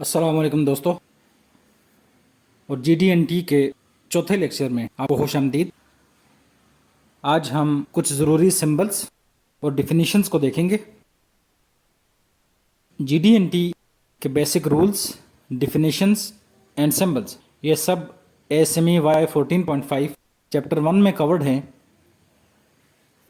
अस्सलाम वालेकुम दोस्तों। और GD&T के चौथे लेक्चर में आपको खुशामदीद। आज हम कुछ ज़रूरी सिंबल्स और डिफिनीशंस को देखेंगे। GD&T के basic rules, definitions and symbols ये सब ASME Y 14.5 चैप्टर 1 में कवर्ड हैं।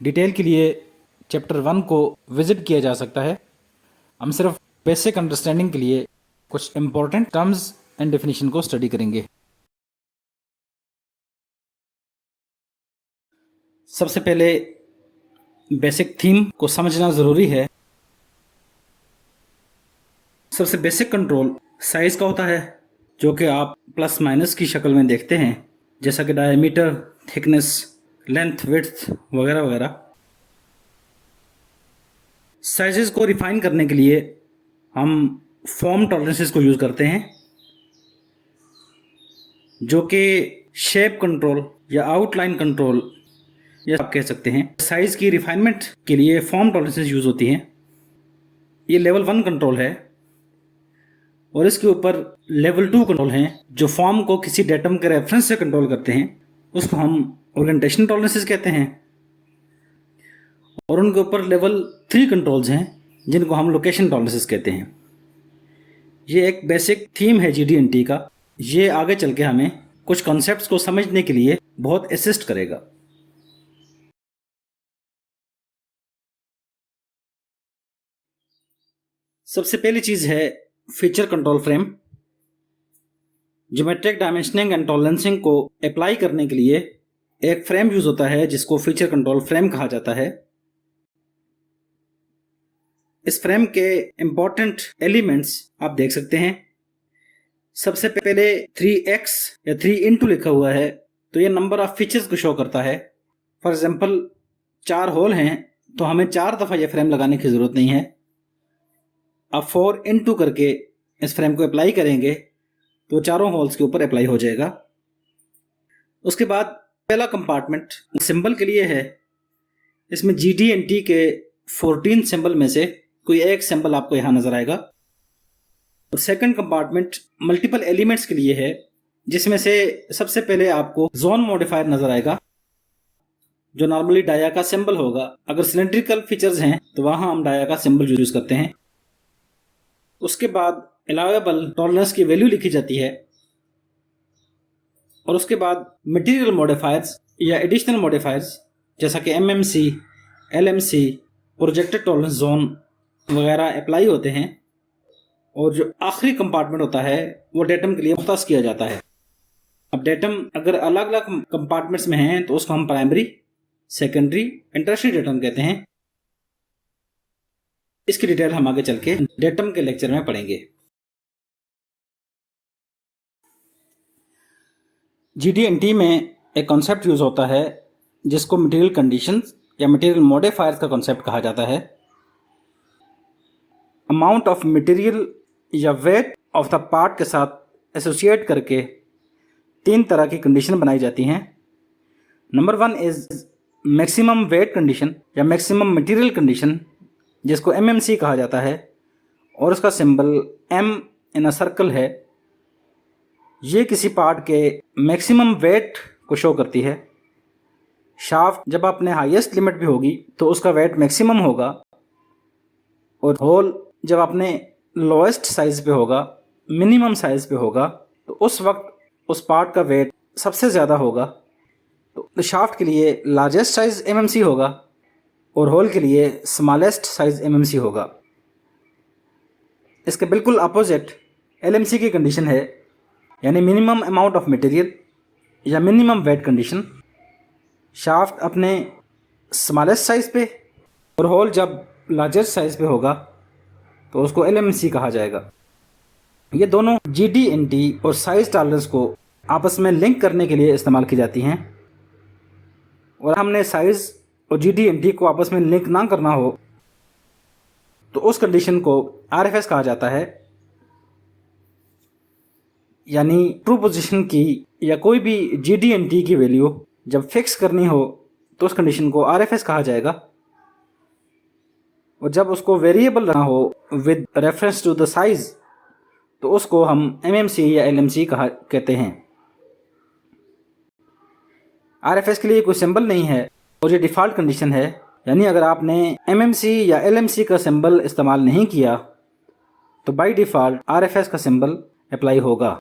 डिटेल के लिए चैप्टर 1 को विज़िट किया जा सकता है। हम सिर्फ बेसिक अंडरस्टैंडिंग के लिए कुछ इम्पोर्टेंट टर्म्स एंड डेफिनेशन को स्टडी करेंगे। सबसे पहले बेसिक थीम को समझना ज़रूरी है। सबसे बेसिक कंट्रोल साइज़ का होता है, जो कि आप प्लस माइनस की शक्ल में देखते हैं, जैसा कि डायमीटर, थिकनेस, लेंथ, विड्थ वगैरह वगैरह। साइजेस को रिफाइन करने के लिए हम फॉर्म टॉलरेंसेस को यूज़ करते हैं, जो कि शेप कंट्रोल या आउटलाइन कंट्रोल या आप कह सकते हैं। साइज़ की रिफाइनमेंट के लिए फॉर्म टॉलरेंसेस यूज़ होती हैं। ये लेवल 1 कंट्रोल है और इसके ऊपर लेवल 2 कंट्रोल हैं, जो फॉर्म को किसी डेटम के रेफरेंस से कंट्रोल करते हैं। उसको हम ओरिएंटेशन टॉलरेंसेस कहते हैं। और उनके ऊपर लेवल 3 कंट्रोल्स हैं, जिनको हम लोकेशन टॉलरेंसेस कहते हैं। ये एक बेसिक थीम है GD&T का। ये आगे चल के हमें कुछ कॉन्सेप्ट्स को समझने के लिए बहुत असिस्ट करेगा। सबसे पहली चीज़ है feature control frame. Geometric dimensioning and tolerancing को अप्लाई करने के लिए एक फ्रेम यूज होता है, जिसको फीचर कंट्रोल फ्रेम कहा जाता है। इस फ्रेम के इंपॉर्टेंट एलिमेंट्स आप देख सकते हैं। सबसे पहले 3x या 3 इंटू लिखा हुआ है, तो ये नंबर ऑफ फीचर्स को शो करता है। फॉर एग्जाम्पल 4 होल हैं, तो हमें 4 दफ़ा ये फ्रेम लगाने की ज़रूरत नहीं है। आप 4 इंटू करके इस फ्रेम को अप्लाई करेंगे तो चारों होल्स के ऊपर अप्लाई हो जाएगा। उसके बाद पहला कंपार्टमेंट सिंबल के लिए है। इसमें GD&T के 14 सिंबल में से कोई एक सिंबल आपको यहाँ नजर आएगा। और सेकंड कंपार्टमेंट मल्टीपल एलिमेंट्स के लिए है, जिसमें से सबसे पहले आपको जोन मॉडिफायर नजर आएगा, जो नॉर्मली डाया का सिंबल होगा। अगर सिलेंड्रिकल फीचर्स हैं तो वहां हम डाया का सिंबल यूज करते हैं। उसके बाद अलाउएबल टॉलरेंस की वैल्यू लिखी जाती है। और उसके बाद मटेरियल मॉडिफायर्स या एडिशनल मॉडिफायर्स, जैसा कि MMC, LMC, projected tolerance zone वगैरह अप्लाई होते हैं। और जो आखिरी कंपार्टमेंट होता है वो डेटम के लिए मुख्तस किया जाता है। अब डेटम अगर अलग अलग कंपार्टमेंट्स में हैं तो उसको हम primary, secondary and tertiary datum कहते हैं। इसकी डिटेल हम आगे चल के डेटम के लेक्चर में पढ़ेंगे। GD&T में एक कॉन्सेप्ट यूज होता है, जिसको मटेरियल कंडीशंस या मटेरियल मॉडिफायर्स का कॉन्सेप्ट कहा जाता है। अमाउंट ऑफ मटेरियल या वेट ऑफ द पार्ट के साथ एसोसिएट करके 3 तरह की कंडीशन बनाई जाती हैं। Number 1 is maximum weight condition या मैक्सिमम मटेरियल कंडीशन, जिसको MMC कहा जाता है, और उसका symbol M in a circle है। ये किसी पार्ट के मैक्सिमम वेट को शो करती है। शाफ्ट जब अपने हाईएस्ट लिमिट भी होगी तो उसका वेट मैक्सिमम होगा, और होल जब अपने लोएस्ट साइज पे होगा, मिनिमम साइज पे होगा, तो उस वक्त उस पार्ट का वेट सबसे ज़्यादा होगा। तो शाफ्ट के लिए लार्जेस्ट साइज MMC होगा और होल के लिए स्मॉलेस्ट साइज MMC होगा। इसके बिल्कुल अपोजिट LMC की कंडीशन है, यानी मिनिमम अमाउंट ऑफ मटेरियल या मिनिमम वेट कंडीशन। शाफ्ट अपने स्मॉलेस्ट साइज पे और होल जब लार्जेस्ट साइज पे होगा तो उसको LMC कहा जाएगा। ये दोनों GD&T और साइज टॉलरेंस को आपस में लिंक करने के लिए इस्तेमाल की जाती हैं। और हमने साइज और GD&T को आपस में लिंक ना करना हो तो उस कंडीशन को RFS कहा जाता है, यानी ट्रू पोजीशन की या कोई भी GD&T की वैल्यू जब फिक्स करनी हो तो उस कंडीशन को RFS कहा जाएगा। और जब उसको वेरिएबल रखना हो with reference to the size तो उसको हम MMC या LMC कहते हैं। RFS के लिए कोई सिंबल नहीं है और ये डिफ़ॉल्ट कंडीशन है, यानी अगर आपने MMC या LMC का सिंबल इस्तेमाल नहीं किया तो बाय डिफ़ॉल्ट RFS का सिंबल अप्लाई होगा।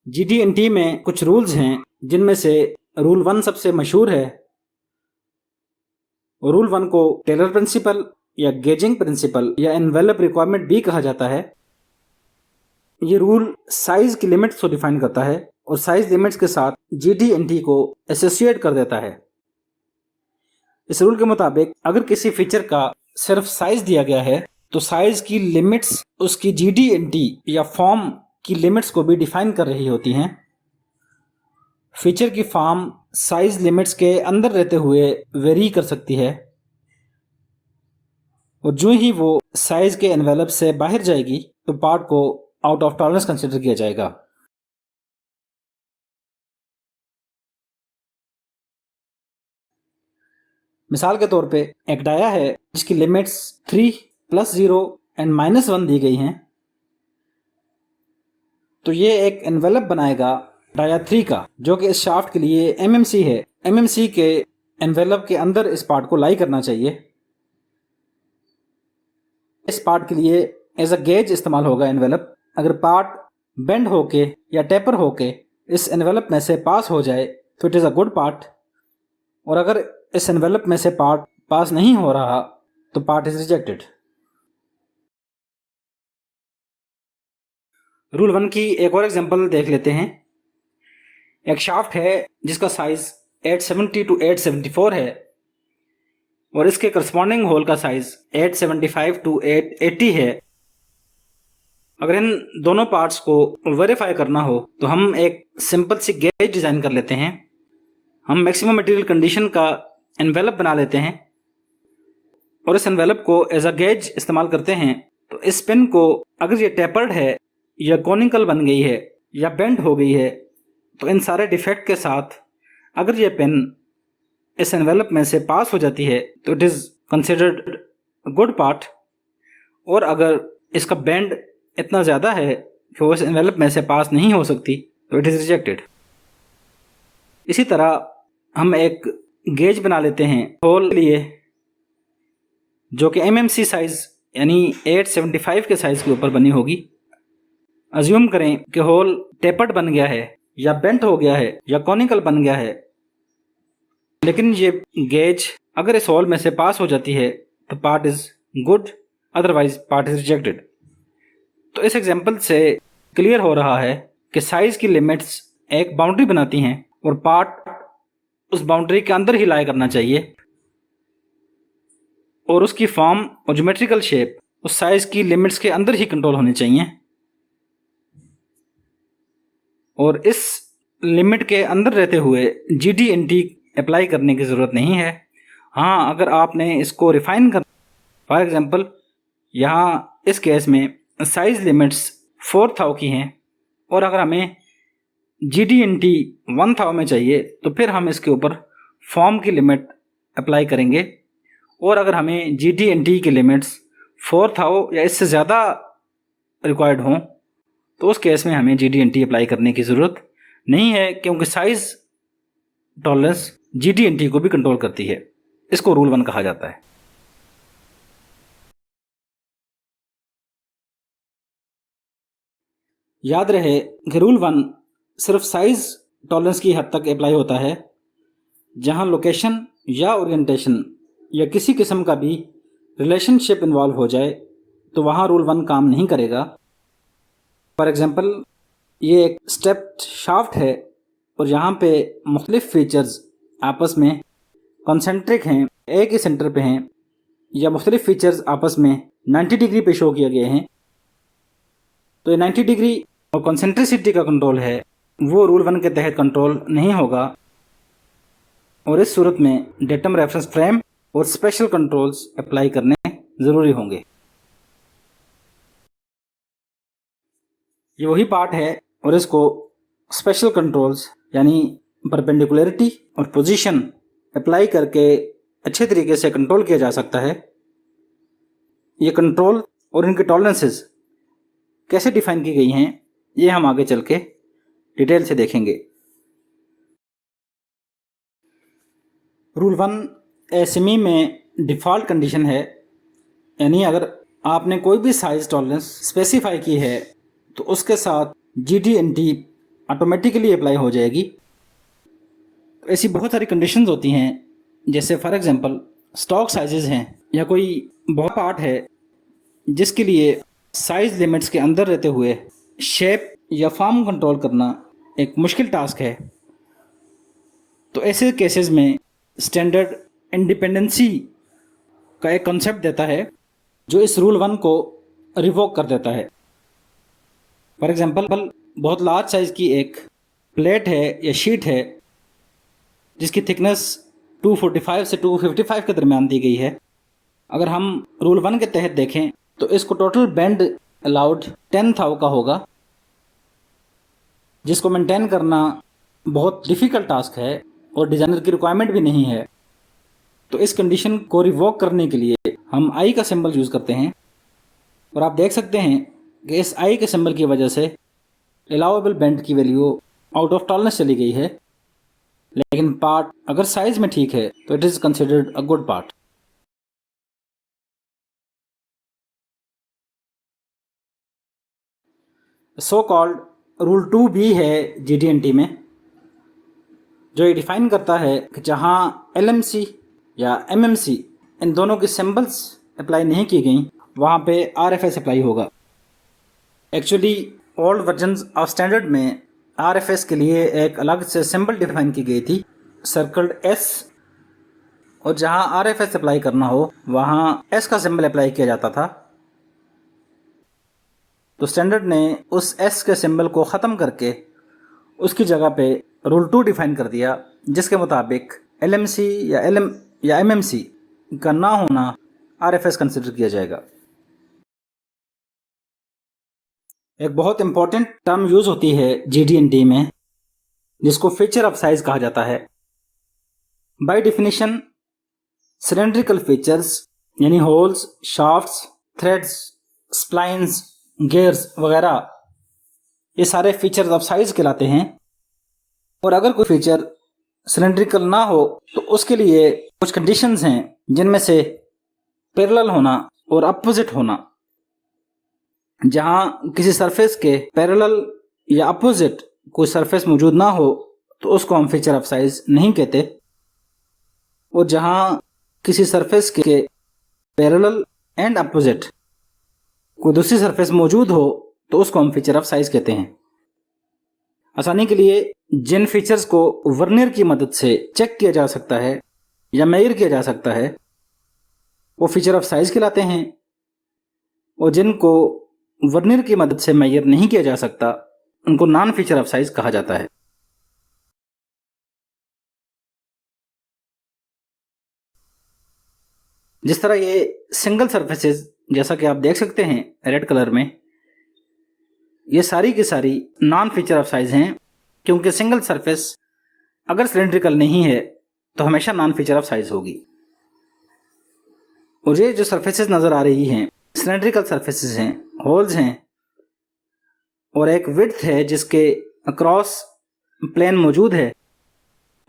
GD&T में कुछ रूल्स हैं, जिनमें से रूल 1 सबसे मशहूर है। रूल 1 को टेलर प्रिंसिपल या गेजिंग प्रिंसिपल या एनवेलप रिक्वायरमेंट भी कहा जाता है। ये रूल साइज की लिमिट्स को डिफाइन करता है और साइज लिमिट्स के साथ GD&T को एसोसिएट कर देता है। इस रूल के मुताबिक अगर किसी फीचर का सिर्फ साइज दिया गया है तो साइज की लिमिट्स उसकी GD&T या फॉर्म की लिमिट्स को भी डिफाइन कर रही होती हैं। फीचर की फॉर्म साइज लिमिट्स के अंदर रहते हुए वेरी कर सकती है और जो ही वो साइज के एनवेलप से बाहर जाएगी तो पार्ट को आउट ऑफ टॉलरेंस कंसिडर किया जाएगा। मिसाल के तौर पे एक डाया है जिसकी लिमिट्स 3 +0 एंड -1 दी गई हैं, तो ये एक एनवेलप बनाएगा डाया 3 का, जो कि इस शाफ्ट के लिए MMC है। MMC के एनवेलप के अंदर इस पार्ट को लाई करना चाहिए। इस पार्ट के लिए एज अ गेज इस्तेमाल होगा एनवेलप। अगर पार्ट बेंड होके या टेपर होके इस एनवेलप में से पास हो जाए तो it is a good part, और अगर इस एनवेलप में से पार्ट पास नहीं हो रहा तो पार्ट इज रिजेक्टेड। रूल 1 की एक और एग्जांपल देख लेते हैं। एक शाफ्ट है जिसका साइज 870 to 874 है और इसके करस्पॉन्डिंग होल का साइज 875 to 880 है। अगर इन दोनों पार्ट्स को वेरीफाई करना हो तो हम एक सिंपल सी गेज डिज़ाइन कर लेते हैं। हम मैक्सिमम मटेरियल कंडीशन का एनवेलप बना लेते हैं और इस एनवेलप को एज अ गेज इस्तेमाल करते हैं। तो इस पिन को अगर ये टेपर्ड है या कॉनिकल बन गई है या बेंड हो गई है तो इन सारे डिफेक्ट के साथ अगर ये पिन इस एनवेलप में से पास हो जाती है तो it is considered good part, और अगर इसका बेंड इतना ज़्यादा है कि वो इस एनवेलप में से पास नहीं हो सकती तो इट इज़ रिजेक्टेड। इसी तरह हम एक गेज बना लेते हैं होल के लिए जो कि MMC साइज यानी 875 के साइज के ऊपर बनी होगी। अज्यूम करें कि होल टेपर्ड बन गया है या बेंट हो गया है या कॉनिकल बन गया है, लेकिन ये गेज अगर इस होल में से पास हो जाती है तो part is good, otherwise part is rejected. तो इस एग्जांपल से क्लियर हो रहा है कि साइज की लिमिट्स एक बाउंड्री बनाती हैं और पार्ट उस बाउंड्री के अंदर ही लाई करना चाहिए और उसकी फॉर्म और ज्योमेट्रिकल शेप उस साइज की लिमिट्स के अंदर ही कंट्रोल होनी चाहिए और इस लिमिट के अंदर रहते हुए GD&T अप्लाई करने की ज़रूरत नहीं है। हाँ, अगर आपने इसको रिफाइन कर, फॉर एग्जांपल यहाँ इस केस में साइज लिमिट्स 4000 की हैं और अगर हमें GD&T 1000 में चाहिए तो फिर हम इसके ऊपर फॉर्म की लिमिट अप्लाई करेंगे, और अगर हमें GD&T की लिमिट्स 4000 या इससे ज़्यादा रिक्वायर्ड हों तो उस केस में हमें GD&T अप्लाई करने की ज़रूरत नहीं है, क्योंकि साइज टॉलरेंस GD&T को भी कंट्रोल करती है। इसको रूल 1 कहा जाता है। याद रहे कि रूल 1 सिर्फ साइज टॉलरेंस की हद तक अप्लाई होता है। जहां लोकेशन या ओरिएंटेशन या किसी किस्म का भी रिलेशनशिप इन्वॉल्व हो जाए तो वहां रूल 1 काम नहीं करेगा। फॉर एग्जांपल, ये एक स्टेप्ड शाफ्ट है और यहाँ पे मुख्तलिफ फीचर्स आपस में कॉन्सेंट्रिक हैं, एक ही सेंटर पे हैं, या मुख्तलिफ फीचर्स आपस में 90 डिग्री पे शो किए गए हैं, तो ये 90 डिग्री और कॉन्सेंट्रिसिटी का कंट्रोल है वो रूल 1 के तहत कंट्रोल नहीं होगा और इस सूरत में डेटम रेफरेंस फ्रेम और स्पेशल कंट्रोल्स अप्लाई करने ज़रूरी होंगे। ये वही पार्ट है और इसको स्पेशल कंट्रोल्स यानी परपेंडिकुलरिटी और पोजीशन अप्लाई करके अच्छे तरीके से कंट्रोल किया जा सकता है। ये कंट्रोल और इनकी टॉलरेंसेस कैसे डिफाइन की गई हैं, ये हम आगे चल के डिटेल से देखेंगे। रूल 1 एसएमई में डिफ़ॉल्ट कंडीशन है, यानी अगर आपने कोई भी साइज टॉलरेंस स्पेसिफाई की है तो उसके साथ GD&T ऑटोमेटिकली अप्लाई हो जाएगी। तो ऐसी बहुत सारी कंडीशंस होती हैं, जैसे फॉर एग्जांपल स्टॉक साइजेस हैं या कोई बहुत पार्ट है जिसके लिए साइज लिमिट्स के अंदर रहते हुए शेप या फॉर्म कंट्रोल करना एक मुश्किल टास्क है। तो ऐसे केसेस में स्टैंडर्ड इंडिपेंडेंसी का एक कॉन्सेप्ट देता है जो इस रूल 1 को रिवोक कर देता है। फॉर एग्जांपल बहुत लार्ज साइज़ की एक प्लेट है या शीट है जिसकी थिकनेस 245 से 255 के दरमियान दी गई है। अगर हम रूल 1 के तहत देखें तो इसको टोटल बेंड अलाउड 10,000 का होगा, जिसको मेंटेन करना बहुत डिफ़िकल्ट टास्क है और डिज़ाइनर की रिक्वायरमेंट भी नहीं है। तो इस कंडीशन को रिवोक करने के लिए हम आई का सिंबल यूज़ करते हैं, और आप देख सकते हैं कि इस आई के सिंबल की वजह से अलाउएबल बेंड की वैल्यू आउट ऑफ टॉलरेंस चली गई है, लेकिन पार्ट अगर साइज में ठीक है तो it is considered a good part. So called rule 2B है GD&T में, जो ये डिफाइन करता है कि जहाँ LMC या MMC इन दोनों की सिंबल्स अप्लाई नहीं की गई वहाँ पे RFS अप्लाई होगा। Actually old versions of standard में RFS के लिए एक अलग से सिंबल डिफाइन की गई थी, सर्कल्ड S, और जहाँ RFS अप्लाई करना हो वहाँ S का सिंबल अप्लाई किया जाता था। तो स्टैंडर्ड ने उस S के सिंबल को ख़त्म करके उसकी जगह पे रूल 2 डिफाइन कर दिया, जिसके मुताबिक LMC या MMC का ना होना RFS कंसिडर किया जाएगा। एक बहुत इंपॉर्टेंट टर्म यूज़ होती है GD&T में, जिसको फीचर ऑफ साइज कहा जाता है। बाय डेफिनेशन सिलेंड्रिकल फीचर्स यानी holes, shafts, threads, splines, gears वगैरह, ये सारे फीचर्स ऑफ साइज कहलाते हैं। और अगर कोई फीचर सिलेंड्रिकल ना हो तो उसके लिए कुछ कंडीशंस हैं, जिनमें से पैरेलल होना और अपोजिट होना। जहाँ किसी सरफेस के पैरेलल या अपोजिट कोई सरफेस मौजूद ना हो तो उसको हम फीचर ऑफ साइज नहीं कहते, और जहाँ किसी सरफेस के पैरेलल एंड अपोजिट कोई दूसरी सरफेस मौजूद हो तो उसको हम फीचर ऑफ साइज कहते हैं। आसानी के लिए जिन फीचर्स को वर्नियर की मदद से चेक किया जा सकता है या मेजर किया जा सकता है वो फीचर ऑफ साइज कहलाते हैं, और जिनको वर्नियर की मदद से मेजर नहीं किया जा सकता उनको नॉन फीचर ऑफ साइज कहा जाता है। जिस तरह ये सिंगल सरफेसेस, जैसा कि आप देख सकते हैं रेड कलर में, ये सारी की सारी नॉन फीचर ऑफ साइज हैं, क्योंकि सिंगल सरफेस अगर सिलेंड्रिकल नहीं है तो हमेशा नॉन फीचर ऑफ साइज होगी। और ये जो सरफेसेस नज़र आ रही हैं सिलेंड्रिकल सरफेसेस हैं, होल्स हैं, और एक विड्थ है जिसके अक्रॉस प्लेन मौजूद है।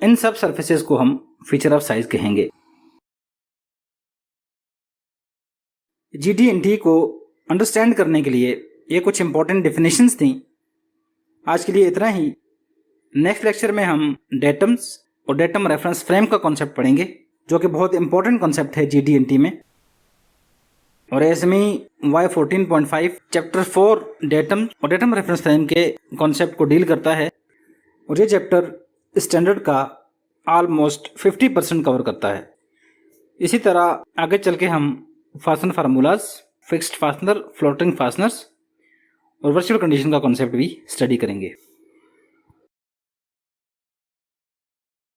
इन सब सरफेसेस को हम फीचर ऑफ साइज कहेंगे। GD&T को अंडरस्टैंड करने के लिए ये कुछ इंपॉर्टेंट डेफिनेशंस थी। आज के लिए इतना ही। नेक्स्ट लेक्चर में हम डेटम्स और डेटम रेफरेंस फ्रेम का कॉन्सेप्ट पढ़ेंगे, जो कि बहुत इंपॉर्टेंट कॉन्सेप्ट है GD&T में। और SME Y14.5 चैप्टर 4 डेटम और डेटम रेफरेंस फ्रेम के कॉन्सेप्ट को डील करता है, और ये चैप्टर स्टैंडर्ड का ऑलमोस्ट 50% कवर करता है। इसी तरह आगे चल के हम fastener formulas, fixed fastener, floating fasteners और वर्चुअल कंडीशन का कॉन्सेप्ट भी स्टडी करेंगे।